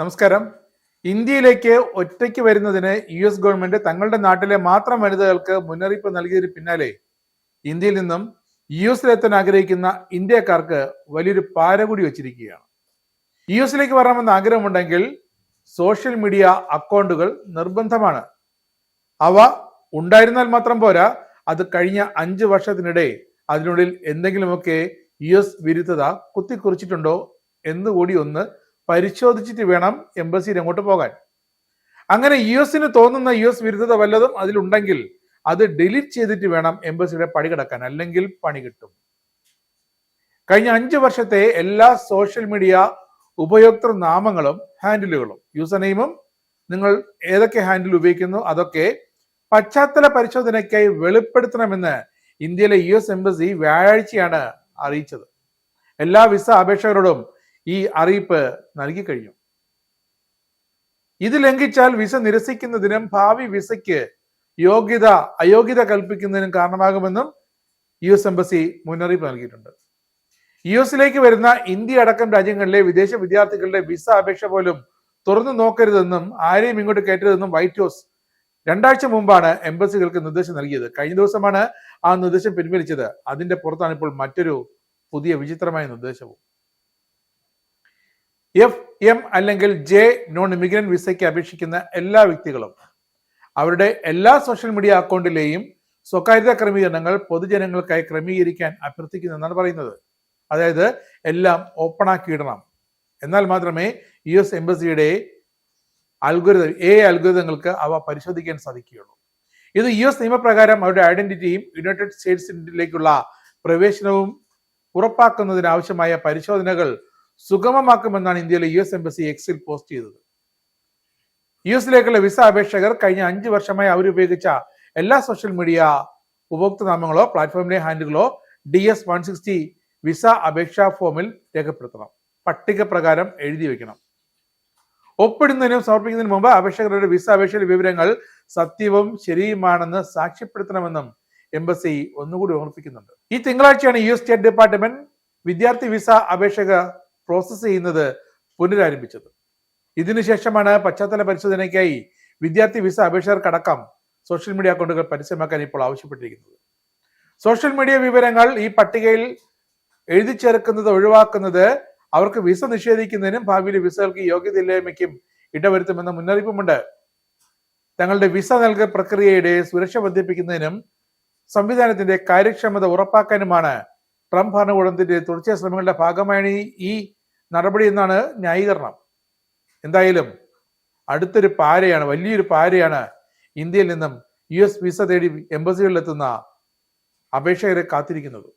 നമസ്കാരം. ഇന്ത്യയിലേക്ക് ഒറ്റയ്ക്ക് വരുന്നതിന് US ഗവൺമെന്റ് തങ്ങളുടെ നാട്ടിലെ മാത്രം വനിതകൾക്ക് മുന്നറിയിപ്പ് നൽകിയതിന് പിന്നാലെ ഇന്ത്യയിൽ നിന്നും US-ലെത്താൻ ആഗ്രഹിക്കുന്ന ഇന്ത്യക്കാർക്ക് വലിയൊരു പാര കൂടി വെച്ചിരിക്കുകയാണ്. US-ലേക്ക് വരണമെന്ന് ആഗ്രഹമുണ്ടെങ്കിൽ സോഷ്യൽ മീഡിയ അക്കൗണ്ടുകൾ നിർബന്ധമാണ്. അവ ഉണ്ടായിരുന്നാൽ മാത്രം പോരാ, അത് കഴിഞ്ഞ 5 വർഷത്തിനിടെ അതിനുള്ളിൽ എന്തെങ്കിലുമൊക്കെ US വിരുദ്ധത കുത്തിക്കുറിച്ചിട്ടുണ്ടോ എന്നുകൂടി ഒന്ന് പരിശോധിച്ചിട്ട് വേണം എംബസിയിൽ അങ്ങോട്ട് പോകാൻ. അങ്ങനെ US-ന് തോന്നുന്ന US വിരുദ്ധത വല്ലതും അതിലുണ്ടെങ്കിൽ അത് ഡിലീറ്റ് ചെയ്തിട്ട് വേണം എംബസിയുടെ പടി കിടക്കാൻ, അല്ലെങ്കിൽ പണി കിട്ടും. കഴിഞ്ഞ 5 വർഷത്തെ എല്ലാ സോഷ്യൽ മീഡിയ ഉപയോക്തൃ നാമങ്ങളും ഹാൻഡിലുകളും യൂസർ നെയിമും നിങ്ങൾ ഏതൊക്കെ ഹാൻഡിൽ ഉപയോഗിക്കുന്നു അതൊക്കെ പശ്ചാത്തല പരിശോധനയ്ക്കായി വെളിപ്പെടുത്തണമെന്ന് ഇന്ത്യയിലെ US എംബസി വ്യാഴാഴ്ചയാണ് അറിയിച്ചത്. എല്ലാ വിസ അപേക്ഷകരോടും ഈ അറിയിപ്പ് നൽകി കഴിഞ്ഞു. ഇത് ലംഘിച്ചാൽ വിസ നിരസിക്കുന്നതിനും ഭാവി വിസയ്ക്ക് അയോഗ്യത കൽപ്പിക്കുന്നതിനും കാരണമാകുമെന്നും US എംബസി മുന്നറിയിപ്പ് നൽകിയിട്ടുണ്ട്. US-ലേക്ക് വരുന്ന ഇന്ത്യ അടക്കം രാജ്യങ്ങളിലെ വിദേശ വിദ്യാർത്ഥികളുടെ വിസ അപേക്ഷ പോലും തുറന്നു നോക്കരുതെന്നും ആരെയും ഇങ്ങോട്ട് കയറ്റരുതെന്നും വൈറ്റ് ഹൗസ് 2 ആഴ്ച മുമ്പാണ് എംബസികൾക്ക് നിർദ്ദേശം നൽകിയത്. കഴിഞ്ഞ ദിവസമാണ് ആ നിർദ്ദേശം പിൻവലിച്ചത്. അതിന്റെ പുറത്താണ് ഇപ്പോൾ മറ്റൊരു പുതിയ വിചിത്രമായ നിർദ്ദേശവും. FM അല്ലെങ്കിൽ J നോൺ ഇമിഗ്രന്റ് വിസയ്ക്ക് അപേക്ഷിക്കുന്ന എല്ലാ വ്യക്തികളും അവരുടെ എല്ലാ സോഷ്യൽ മീഡിയ അക്കൗണ്ടിലെയും സ്വകാര്യത ക്രമീകരണങ്ങൾ പൊതുജനങ്ങൾക്കായി ക്രമീകരിക്കാൻ അഭ്യർത്ഥിക്കുന്നതെന്നാണ് പറയുന്നത്. അതായത് എല്ലാം ഓപ്പൺ ആക്കി ഇടണം. എന്നാൽ മാത്രമേ US എംബസിയുടെ അൽഗോരിതങ്ങൾക്ക് അവ പരിശോധിക്കാൻ സാധിക്കുകയുള്ളൂ. ഇത് US നിയമപ്രകാരം അവരുടെ ഐഡന്റിറ്റിയും യുണൈറ്റഡ് സ്റ്റേറ്റ്സിലേക്കുള്ള പ്രവേശനവും ഉറപ്പാക്കുന്നതിനാവശ്യമായ പരിശോധനകൾ സുഗമമാക്കുമെന്നാണ് ഇന്ത്യയിലെ US എംബസി എക്സിൽ പോസ്റ്റ് ചെയ്തത്. US-ലേക്കുള്ള വിസ അപേക്ഷകർ കഴിഞ്ഞ 5 വർഷമായി അവരുപയോഗിച്ച എല്ലാ സോഷ്യൽ മീഡിയ ഉപഭോക്തൃനാമങ്ങളോ പ്ലാറ്റ്ഫോമിലെ ഹാൻഡിലുകളോ DS-160 വിസ അപേക്ഷാ ഫോമിൽ രേഖപ്പെടുത്തണം. പട്ടിക പ്രകാരം എഴുതി വെക്കണം. ഒപ്പിടുന്നതിനും സമർപ്പിക്കുന്നതിന് മുമ്പ് അപേക്ഷകരുടെ വിസ അപേക്ഷയിലെ വിവരങ്ങൾ സത്യവും ശരിയുമാണെന്ന് സാക്ഷ്യപ്പെടുത്തണമെന്നും എംബസി ഒന്നുകൂടി ഓർമ്മിപ്പിക്കുന്നുണ്ട്. ഈ തിങ്കളാഴ്ചയാണ് US സ്റ്റേറ്റ് ഡിപ്പാർട്ട്മെന്റ് വിദ്യാർത്ഥി വിസ അപേക്ഷക പ്രോസസ് ചെയ്യുന്നത് പുനരാരംഭിച്ചത്. ഇതിനുശേഷമാണ് പശ്ചാത്തല പരിശോധനയ്ക്കായി വിദ്യാർത്ഥി വിസ അപേക്ഷകർക്കടക്കം സോഷ്യൽ മീഡിയ അക്കൗണ്ടുകൾ പരസ്യമാക്കാൻ ഇപ്പോൾ ആവശ്യപ്പെട്ടിരിക്കുന്നത്. സോഷ്യൽ മീഡിയ വിവരങ്ങൾ ഈ പട്ടികയിൽ എഴുതി ചേർക്കുന്നത് ഒഴിവാക്കുന്നത് അവർക്ക് വിസ നിഷേധിക്കുന്നതിനും ഭാവിയിലെ വിസകൾക്ക് യോഗ്യതയില്ലായ്മയ്ക്കും ഇടവരുത്തുമെന്ന മുന്നറിയിപ്പുമുണ്ട്. തങ്ങളുടെ വിസ നൽകൽ പ്രക്രിയയുടെ സുരക്ഷ വർദ്ധിപ്പിക്കുന്നതിനും സംവിധാനത്തിന്റെ കാര്യക്ഷമത ഉറപ്പാക്കാനുമാണ് ട്രംപ് ഭരണകൂടത്തിന്റെ തുടർച്ചയായ ശ്രമങ്ങളുടെ ഭാഗമാണ് ഈ നടപടി എന്നാണ് ന്യായീകരണം. എന്തായാലും വലിയൊരു പാരയാണ് ഇന്ത്യയിൽ നിന്നും US വിസ തേടി എംബസികളിലെത്തുന്ന അപേക്ഷകരെ കാത്തിരിക്കുന്നത്.